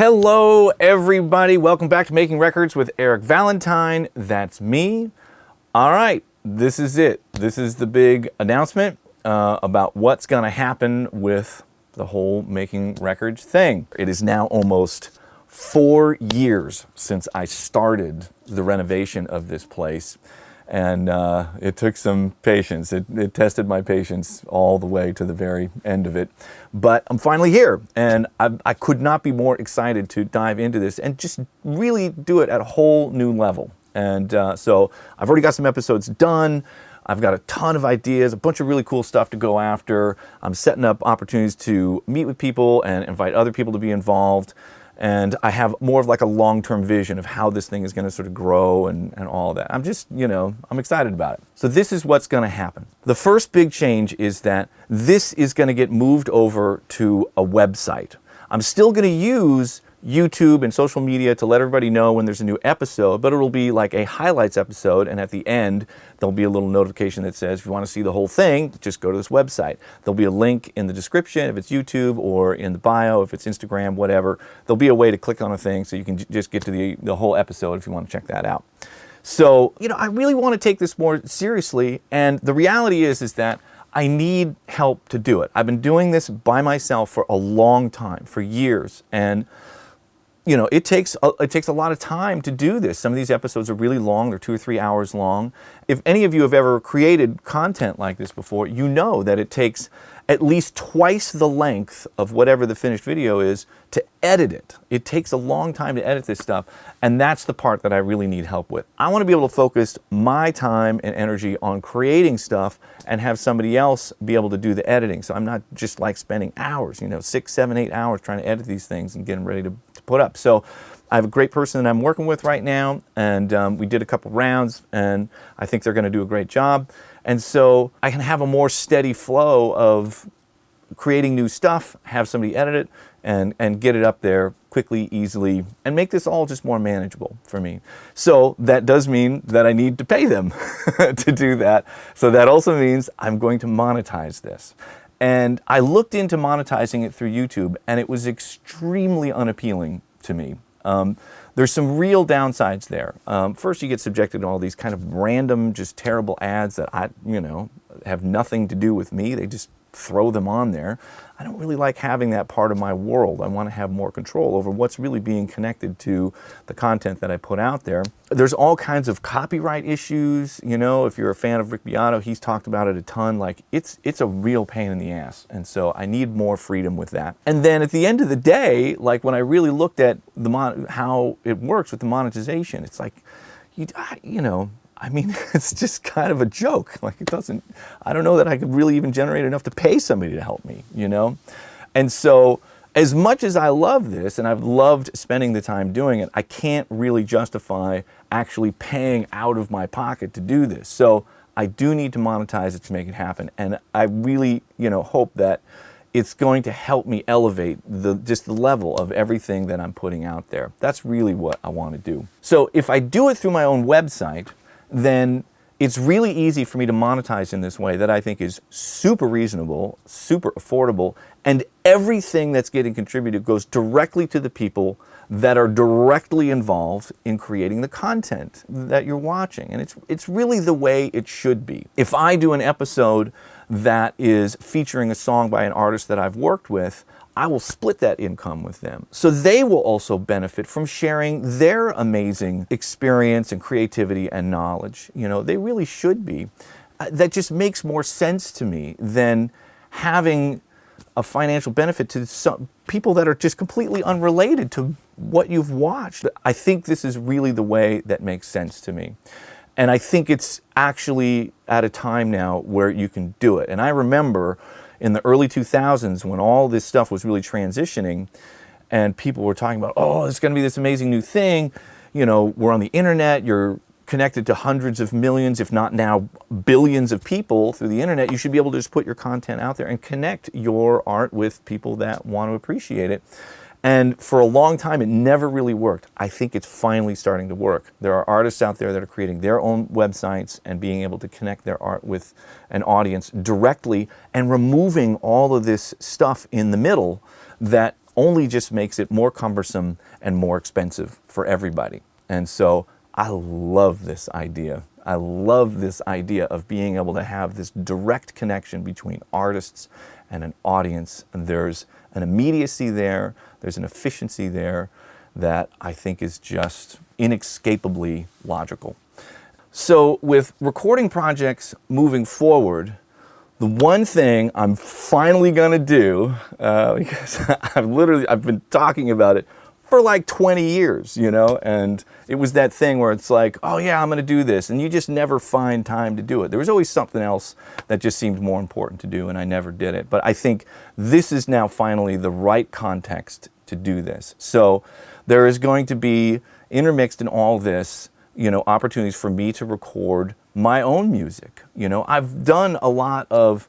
Hello, everybody. Welcome back to Making Records with Eric Valentine. That's me. All right, this is it. This is the big announcement about what's going to happen with the whole Making Records thing. It is now almost 4 years since I started the renovation of this place. And it took some patience. It tested my patience all the way to the very end of it. But I'm finally here, and I could not be more excited to dive into this and just really do it at a whole new level. And so I've already got some episodes done. I've got a ton of ideas, a bunch of really cool stuff to go after. I'm setting up opportunities to meet with people and invite other people to be involved. And I have more of like a long-term vision of how this thing is going to sort of grow and all of that. I'm just, I'm excited about it. So this is what's going to happen. The first big change is that this is going to get moved over to a website. I'm still going to use YouTube and social media to let everybody know when there's a new episode, but it'll be like a highlights episode, and at the end there'll be a little notification that says if you want to see the whole thing, just go to this website. There'll be a link in the description if it's YouTube, or in the bio if it's Instagram, whatever. There'll be a way to click on a thing so you can just get to the whole episode if you want to check that out. So, I really want to take this more seriously, and the reality is that I need help to do it. I've been doing this by myself for a long time, for years, and it takes a lot of time to do this. Some of these episodes are really long. They're 2 or 3 hours long. If any of you have ever created content like this before, you know that it takes at least twice the length of whatever the finished video is to edit it. It takes a long time to edit this stuff, and that's the part that I really need help with. I want to be able to focus my time and energy on creating stuff and have somebody else be able to do the editing. So I'm not just like spending hours, 6, 7, 8 hours trying to edit these things and get them ready to put up. So I have a great person that I'm working with right now, and we did a couple rounds, and I think they're going to do a great job. And so I can have a more steady flow of creating new stuff, have somebody edit it, and get it up there quickly, easily, and make this all just more manageable for me. So that does mean that I need to pay them to do that. So that also means I'm going to monetize this. And I looked into monetizing it through YouTube, and it was extremely unappealing to me. There's some real downsides there. First, you get subjected to all these kind of random, just terrible ads that have nothing to do with me. They just throw them on there. I don't really like having that part of my world. I want to have more control over what's really being connected to the content that I put out there. There's all kinds of copyright issues. If you're a fan of Rick Beato, he's talked about it a ton. Like it's a real pain in the ass. And so I need more freedom with that. And then at the end of the day, like when I really looked at how it works with the monetization, it's like, it's just kind of a joke. Like I don't know that I could really even generate enough to pay somebody to help me, And so as much as I love this, and I've loved spending the time doing it, I can't really justify actually paying out of my pocket to do this. So I do need to monetize it to make it happen. And I really, hope that it's going to help me elevate just the level of everything that I'm putting out there. That's really what I want to do. So if I do it through my own website, then it's really easy for me to monetize in this way that I think is super reasonable, super affordable, and everything that's getting contributed goes directly to the people that are directly involved in creating the content that you're watching. And it's really the way it should be. If I do an episode that is featuring a song by an artist that I've worked with, I will split that income with them. So they will also benefit from sharing their amazing experience and creativity and knowledge. They really should be. That just makes more sense to me than having a financial benefit to some people that are just completely unrelated to what you've watched. I think this is really the way that makes sense to me. And I think it's actually at a time now where you can do it. And I remember in the early 2000s when all this stuff was really transitioning and people were talking about, oh, it's going to be this amazing new thing. We're on the internet, you're connected to hundreds of millions, if not now billions of people through the internet. You should be able to just put your content out there and connect your art with people that want to appreciate it. And for a long time, it never really worked. I think it's finally starting to work. There are artists out there that are creating their own websites and being able to connect their art with an audience directly and removing all of this stuff in the middle that only just makes it more cumbersome and more expensive for everybody. And so I love this idea. I love this idea of being able to have this direct connection between artists and an audience. And there's an immediacy there, there's an efficiency there that I think is just inescapably logical. So with recording projects moving forward, the one thing I'm finally gonna do, because I've been talking about it for like 20 years, you know, and it was that thing where it's like, oh yeah, I'm gonna do this, and you just never find time to do it. There was always something else that just seemed more important to do, and I never did it. But I think this is now finally the right context to do this. So there is going to be intermixed in all this, you know, opportunities for me to record my own music. You know, I've done a lot of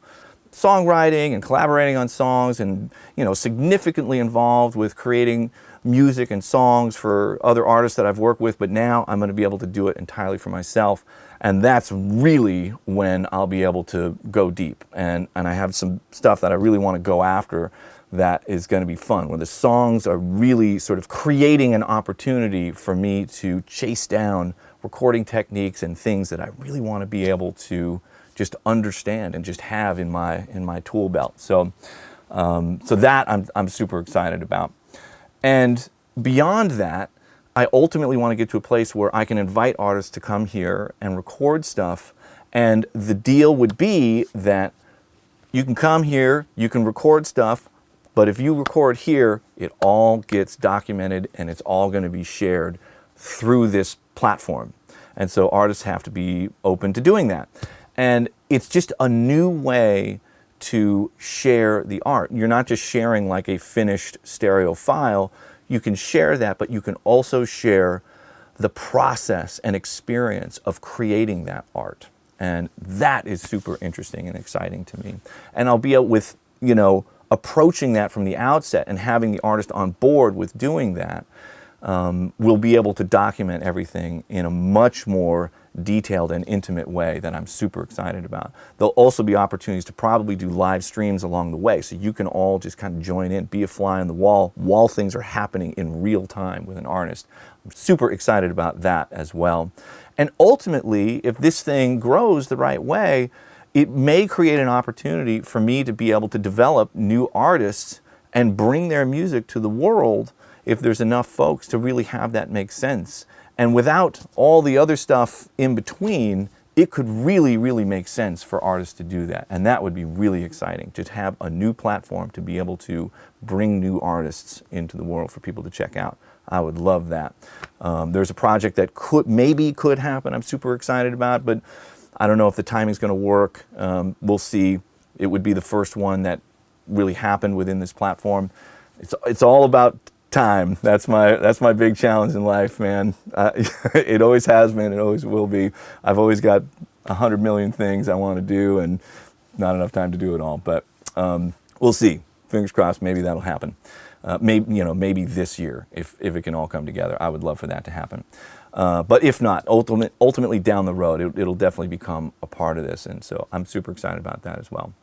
songwriting and collaborating on songs and, you know, significantly involved with creating music and songs for other artists that I've worked with, but now I'm going to be able to do it entirely for myself. And that's really when I'll be able to go deep. And I have some stuff that I really want to go after that is going to be fun, where the songs are really sort of creating an opportunity for me to chase down recording techniques and things that I really want to be able to just understand and just have in my tool belt. So that I'm super excited about. And beyond that, I ultimately want to get to a place where I can invite artists to come here and record stuff. And the deal would be that you can come here, you can record stuff, but if you record here, it all gets documented and it's all going to be shared through this platform. And so artists have to be open to doing that. And it's just a new way to share the art. You're not just sharing like a finished stereo file. You can share that, but you can also share the process and experience of creating that art. And that is super interesting and exciting to me. And I'll be able with, you know, approaching that from the outset and having the artist on board with doing that, we'll be able to document everything in a much more detailed and intimate way that I'm super excited about. There'll also be opportunities to probably do live streams along the way, so you can all just kind of join in, be a fly on the wall while things are happening in real time with an artist. I'm super excited about that as well. And ultimately, if this thing grows the right way, it may create an opportunity for me to be able to develop new artists and bring their music to the world if there's enough folks to really have that make sense. And without all the other stuff in between, it could really, really make sense for artists to do that. And that would be really exciting, to have a new platform to be able to bring new artists into the world for people to check out. I would love that. There's a project that maybe could happen I'm super excited about, but I don't know if the timing's going to work. We'll see. It would be the first one that really happened within this platform. It's all about time. That's my big challenge in life, man. It always has been. It always will be. I've always got 100 million things I want to do, and not enough time to do it all. But we'll see. Fingers crossed. Maybe that'll happen. Maybe this year, if it can all come together. I would love for that to happen. But if not, ultimately down the road, it'll definitely become a part of this. And so I'm super excited about that as well.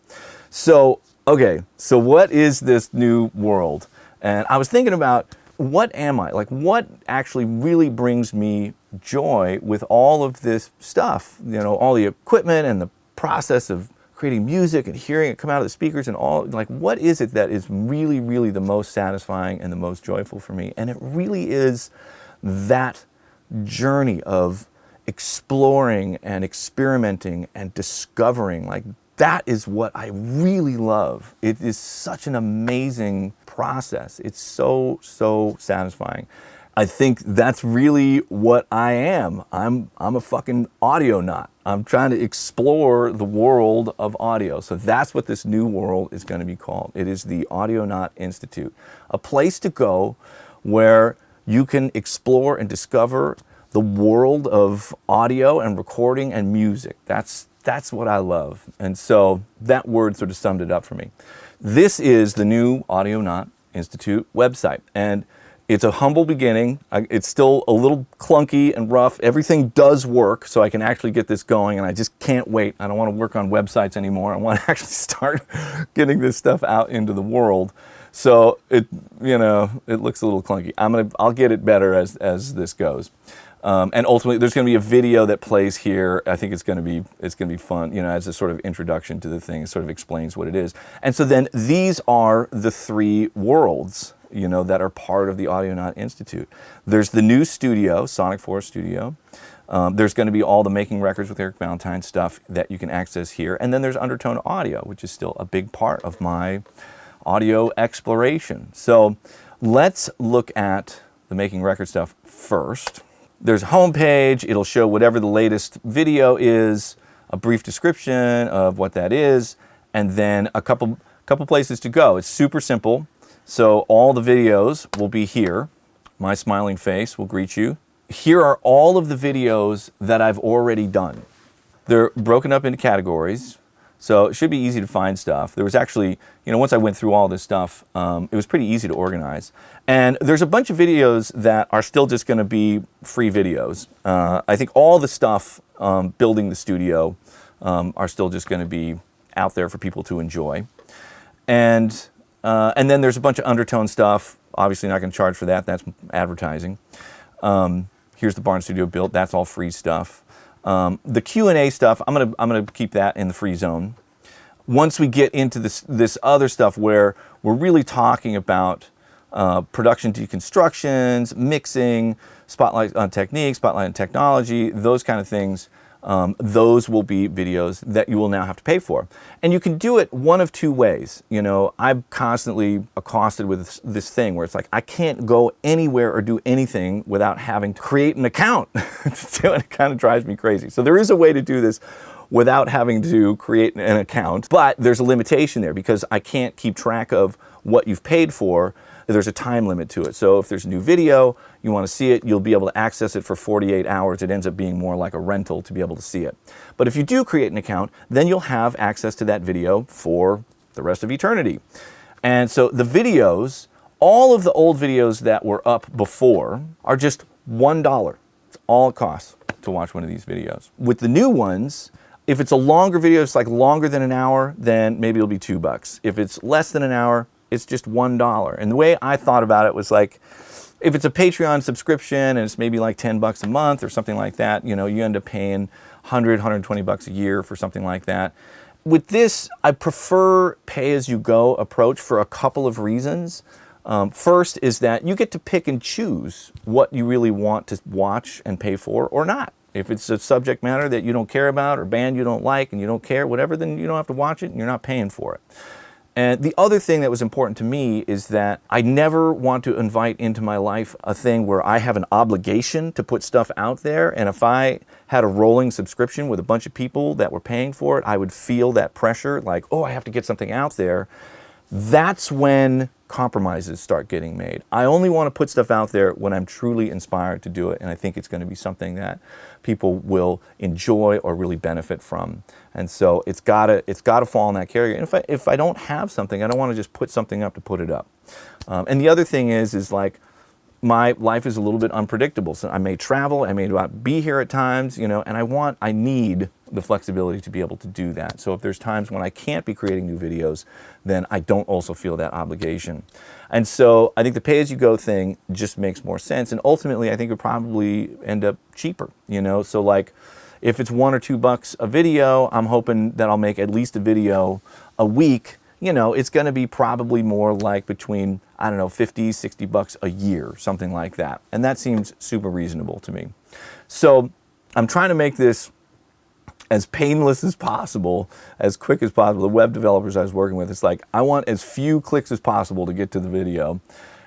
So, okay, so what is this new world? And I was thinking about, what am I? Like, what actually really brings me joy with all of this stuff? You know, all the equipment and the process of creating music and hearing it come out of the speakers and all, like, what is it that is really, really the most satisfying and the most joyful for me? And it really is that journey of exploring and experimenting and discovering. Like, that is what I really love. It is such an amazing process. It's so, so satisfying. I think that's really what I am. I'm a fucking audio nut. I'm trying to explore the world of audio. So that's what this new world is going to be called. It is the Audionaut Institute, a place to go where you can explore and discover the world of audio and recording and music. That's what I love. And so that word sort of summed it up for me. This is the new Audionaut Institute website. And It's a humble beginning. It's still a little clunky and rough. Everything does work, so I can actually get this going, and I just can't wait. I don't want to work on websites anymore. I want to actually start getting this stuff out into the world. So it looks a little clunky. I'll get it better as this goes. And ultimately, there's going to be a video that plays here. I think it's going to be fun, as a sort of introduction to the thing. It sort of explains what it is. And so then these are the three worlds, that are part of the Audionaut Institute. There's the new studio, Sonic Force Studio. There's going to be all the Making Records with Eric Valentine stuff that you can access here. And then there's Undertone Audio, which is still a big part of my audio exploration. So let's look at the Making Records stuff first. There's a homepage. It'll show whatever the latest video is, a brief description of what that is, and then a couple places to go. It's super simple. So all the videos will be here. My smiling face will greet you. Here are all of the videos that I've already done. They're broken up into categories, so it should be easy to find stuff. There was actually, once I went through all this stuff, it was pretty easy to organize. And there's a bunch of videos that are still just going to be free videos. I think all the stuff building the studio are still just going to be out there for people to enjoy. And then there's a bunch of Undertone stuff. Obviously not going to charge for that. That's advertising. Here's the Barn Studio built. That's all free stuff. The Q&A stuff, I'm gonna keep that in the free zone. Once we get into this other stuff where we're really talking about production deconstructions, mixing, spotlight on technique, spotlight on technology, those kind of things, those will be videos that you will now have to pay for. And you can do it one of two ways. I'm constantly accosted with this thing where it's like, I can't go anywhere or do anything without having to create an account. It kind of drives me crazy. So there is a way to do this without having to create an account, but there's a limitation there because I can't keep track of what you've paid for. There's a time limit to it. So if there's a new video, you want to see it, you'll be able to access it for 48 hours. It ends up being more like a rental to be able to see it. But if you do create an account, then you'll have access to that video for the rest of eternity. And so the videos, all of the old videos that were up before are just $1. It's all it costs to watch one of these videos. With the new ones, if it's a longer video, it's like longer than an hour, then maybe it'll be $2. If it's less than an hour, it's just $1. And the way I thought about it was like, if it's a Patreon subscription and it's maybe like $10 a month or something like that, you end up paying $100, $120 a year for something like that. With this, I prefer pay-as-you-go approach for a couple of reasons. First is that you get to pick and choose what you really want to watch and pay for or not. If it's a subject matter that you don't care about or band you don't like and you don't care, whatever, then you don't have to watch it and you're not paying for it. And the other thing that was important to me is that I never want to invite into my life a thing where I have an obligation to put stuff out there. And if I had a rolling subscription with a bunch of people that were paying for it, I would feel that pressure, like, oh, I have to get something out there. That's when compromises start getting made. I only want to put stuff out there when I'm truly inspired to do it, and I think it's going to be something that people will enjoy or really benefit from. And so it's gotta fall in that category. And if I don't have something, I don't want to just put something up to put it up. And the other thing is like, my life is a little bit unpredictable. So I may travel, I may not be here at times, and I need the flexibility to be able to do that. So if there's times when I can't be creating new videos, then I don't also feel that obligation. And so I think the pay-as-you-go thing just makes more sense. And ultimately, I think it would probably end up cheaper, So like, if it's $1 or $2 a video, I'm hoping that I'll make at least a video a week. It's going to be probably more like between, I don't know, $50, $60 a year, something like that. And that seems super reasonable to me. So I'm trying to make this as painless as possible, as quick as possible. The web developers I was working with, it's like, I want as few clicks as possible to get to the video.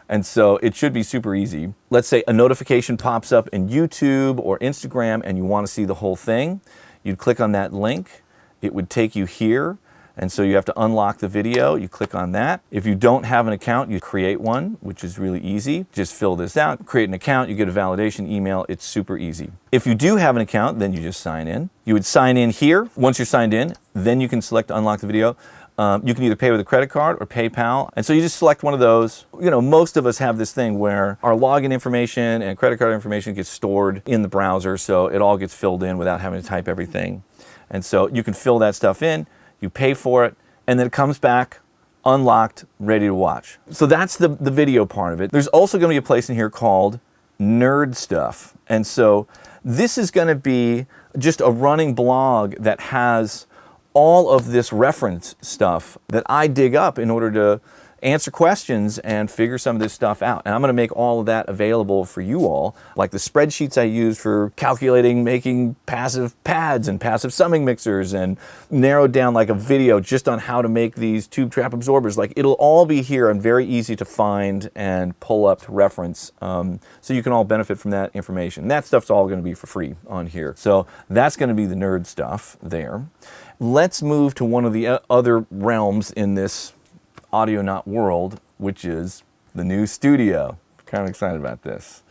And so it should be super easy. Let's say a notification pops up in YouTube or Instagram and you want to see the whole thing. You'd click on that link. It would take you here. And so you have to unlock the video, you click on that. If you don't have an account, you create one, which is really easy. Just fill this out, create an account, you get a validation email, it's super easy. If you do have an account, then you just sign in. You would sign in here. Once you're signed in, then you can select to unlock the video. You can either pay with a credit card or PayPal. And so you just select one of those. You know, most of us have this thing where our login information and credit card information gets stored in the browser, so it all gets filled in without having to type everything. And so you can fill that stuff in, you pay for it, and then it comes back unlocked, ready to watch. So that's the video part of it. There's also going to be a place in here called Nerd Stuff. And so this is going to be just a running blog that has all of this reference stuff that I dig up in order to answer questions and figure some of this stuff out. And I'm going to make all of that available for you all, like the spreadsheets I use for calculating, making passive pads and passive summing mixers, and narrowed down like a video just on how to make these tube trap absorbers. Like, it'll all be here and very easy to find and pull up to reference, so you can all benefit from that information. That stuff's all going to be for free on here. So that's going to be the nerd stuff there. Let's move to one of the other realms in this Audionaut world, which is the new studio. Kind of excited about this.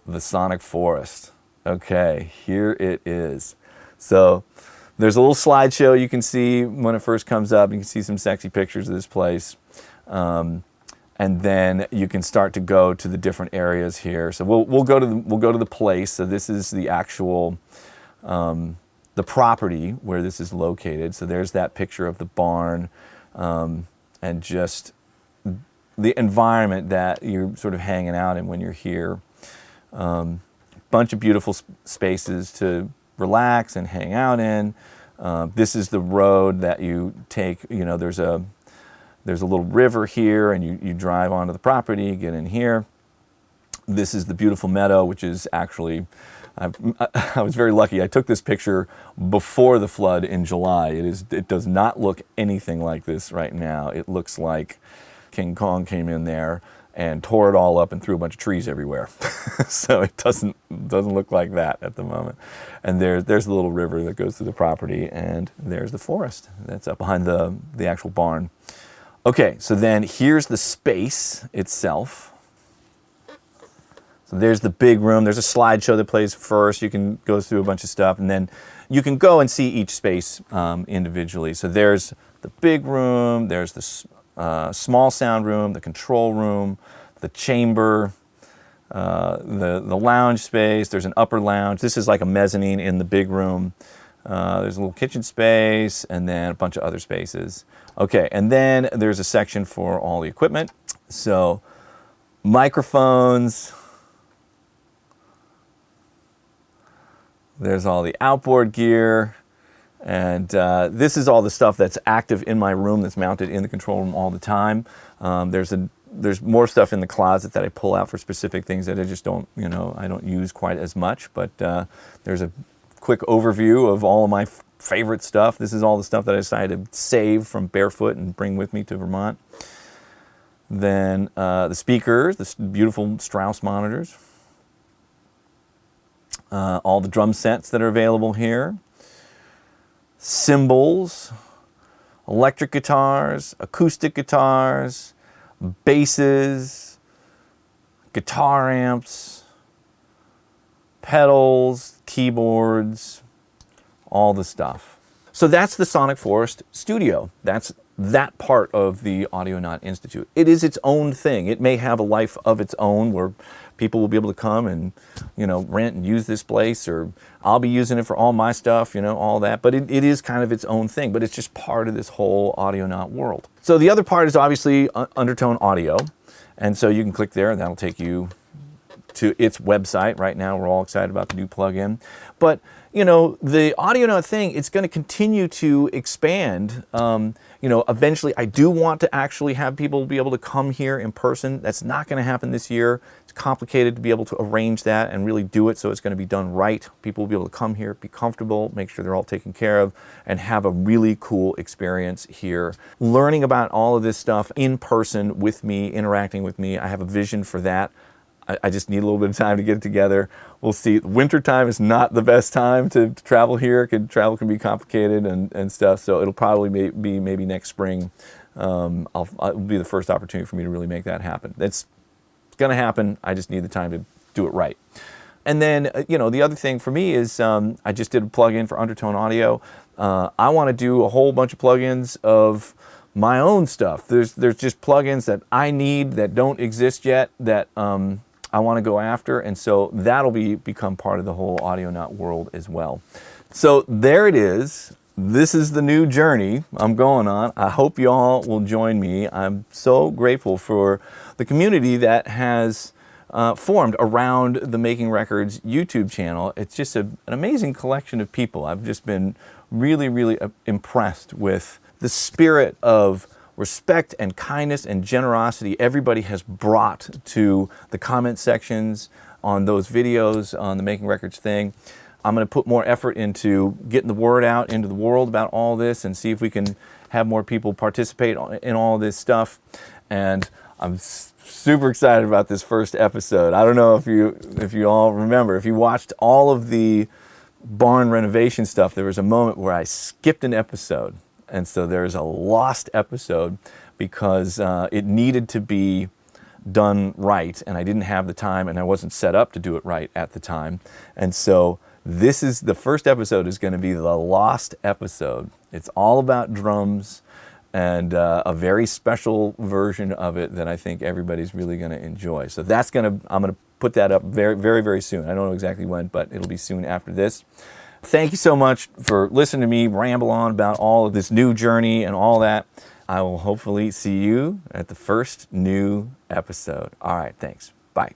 The Sonic Forest. Okay, here it is. So there's a little slideshow you can see when it first comes up. You can see some sexy pictures of this place. And then you can start to go to the different areas here. So we'll go to the place. So this is the actual the property where this is located. So there's that picture of the barn. And just the environment that you're sort of hanging out in when you're here. Bunch of beautiful spaces to relax and hang out in. This is the road that you take. You know, there's a little river here, and you drive onto the property, get in here. This is the beautiful meadow, which is actually, I was very lucky. I took this picture before the flood in July. It does not look anything like this right now. It looks like King Kong came in there and tore it all up and threw a bunch of trees everywhere. So it doesn't look like that at the moment. And there's the little river that goes through the property, and there's the forest that's up behind the actual barn. Okay, so then here's the space itself. So there's the big room. There's a slideshow that plays first. You can go through a bunch of stuff, and then you can go and see each space individually. So there's the big room. There's the small sound room, the control room, the chamber, the lounge space. There's an upper lounge. This is like a mezzanine in the big room. There's a little kitchen space, and then a bunch of other spaces. Okay, and then there's a section for all the equipment. So microphones. There's all the outboard gear, and this is all the stuff that's active in my room that's mounted in the control room all the time. There's more stuff in the closet that I pull out for specific things that I just don't, I don't use quite as much, but there's a quick overview of all of my favorite stuff. This is all the stuff that I decided to save from barefoot and bring with me to Vermont. Then the speakers, the beautiful Strauss monitors. All the drum sets that are available here, cymbals, electric guitars, acoustic guitars, basses, guitar amps, pedals, keyboards, all the stuff. So that's the Sonic Forest Studio. That's that part of the Audionaut Institute. It is its own thing. It may have a life of its own where people will be able to come and, rent and use this place, or I'll be using it for all my stuff, all that. But it is kind of its own thing, but it's just part of this whole Audionaut world. So the other part is obviously Undertone Audio. And so you can click there and that'll take you to its website. Right now, we're all excited about the new plugin. But, the Audionaut thing, it's going to continue to expand. Eventually I do want to actually have people be able to come here in person. That's not going to happen this year. It's complicated to be able to arrange that and really do it so it's going to be done right. People will be able to come here, be comfortable, make sure they're all taken care of, and have a really cool experience here. Learning about all of this stuff in person with me, interacting with me. I have a vision for that. I just need a little bit of time to get it together. We'll see. Winter time is not the best time to travel here. Travel can be complicated and stuff, so it'll probably be maybe next spring. It'll be the first opportunity for me to really make that happen. It's going to happen. I just need the time to do it right. And then, the other thing for me is I just did a plug-in for Undertone Audio. I want to do a whole bunch of plugins of my own stuff. There's just plugins that I need that don't exist yet that I want to go after, and so that'll become part of the whole Audionaut world as well. So there it is. This is the new journey I'm going on. I hope you all will join me. I'm so grateful for the community that has formed around the Making Records YouTube channel. It's just an amazing collection of people. I've just been really, really impressed with the spirit of respect and kindness and generosity everybody has brought to the comment sections on those videos on the Making Records thing. I'm going to put more effort into getting the word out into the world about all this and see if we can have more people participate in all this stuff. And I'm super excited about this first episode. I don't know if you all remember, if you watched all of the barn renovation stuff, there was a moment where I skipped an episode. And so there's a lost episode because it needed to be done right, and I didn't have the time, and I wasn't set up to do it right at the time. And so this is the first episode is going to be the lost episode. It's all about drums and a very special version of it that I think everybody's really going to enjoy. So I'm going to put that up very, very, very soon. I don't know exactly when, but it'll be soon after this. Thank you so much for listening to me ramble on about all of this new journey and all that. I will hopefully see you at the first new episode. All right, thanks. Bye.